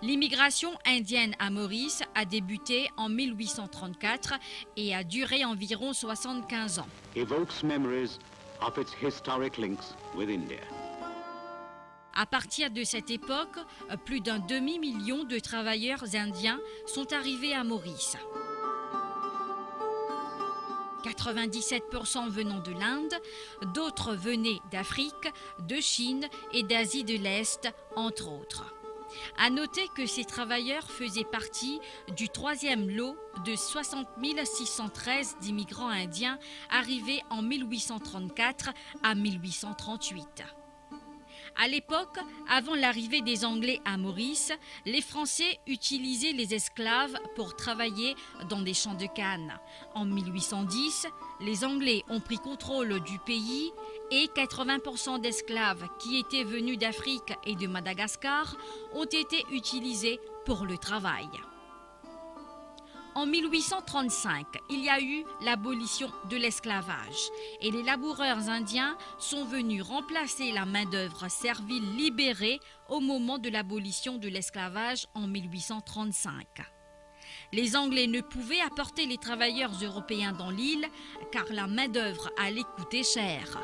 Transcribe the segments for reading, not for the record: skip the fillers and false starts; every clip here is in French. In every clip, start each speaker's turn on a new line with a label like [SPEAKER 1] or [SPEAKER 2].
[SPEAKER 1] L'immigration indienne à Maurice a débuté en 1834 et a duré environ 75 ans.
[SPEAKER 2] Evokes memories of its historic links with India.
[SPEAKER 1] À partir de cette époque, plus d'un demi-million de travailleurs indiens sont arrivés à Maurice. 97% venant de l'Inde, d'autres venaient d'Afrique, de Chine et d'Asie de l'Est, entre autres. À noter que ces travailleurs faisaient partie du troisième lot de 60 613 d'immigrants indiens arrivés en 1834 à 1838. À l'époque, avant l'arrivée des Anglais à Maurice, les Français utilisaient les esclaves pour travailler dans des champs de canne. En 1810, les Anglais ont pris contrôle du pays et 80% d'esclaves qui étaient venus d'Afrique et de Madagascar ont été utilisés pour le travail. En 1835, il y a eu l'abolition de l'esclavage et les laboureurs indiens sont venus remplacer la main-d'œuvre servile libérée au moment de l'abolition de l'esclavage en 1835. Les Anglais ne pouvaient apporter les travailleurs européens dans l'île car la main-d'œuvre allait coûter cher.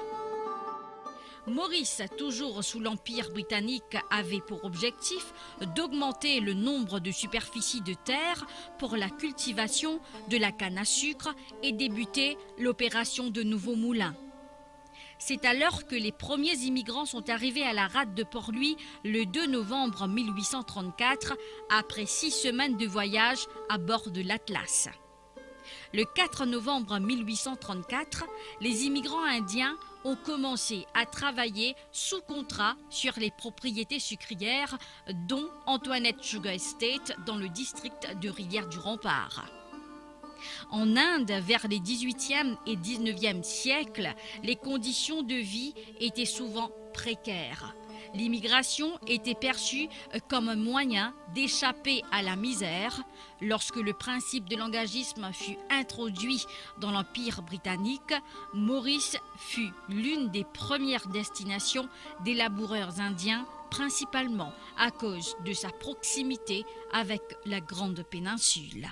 [SPEAKER 1] Maurice, toujours sous l'Empire britannique, avait pour objectif d'augmenter le nombre de superficies de terre pour la cultivation de la canne à sucre et débuter l'opération de nouveaux moulins. C'est alors que les premiers immigrants sont arrivés à la rade de Port-Louis le 2 novembre 1834, après 6 semaines de voyage à bord de l'Atlas. Le 4 novembre 1834, les immigrants indiens ont commencé à travailler sous contrat sur les propriétés sucrières, dont Antoinette Sugar Estate dans le district de Rivière-du-Rempart. En Inde, vers les 18e et 19e siècles, les conditions de vie étaient souvent précaires. L'immigration était perçue comme un moyen d'échapper à la misère. Lorsque le principe de l'engagisme fut introduit dans l'Empire britannique, Maurice fut l'une des premières destinations des laboureurs indiens, principalement à cause de sa proximité avec la Grande Péninsule.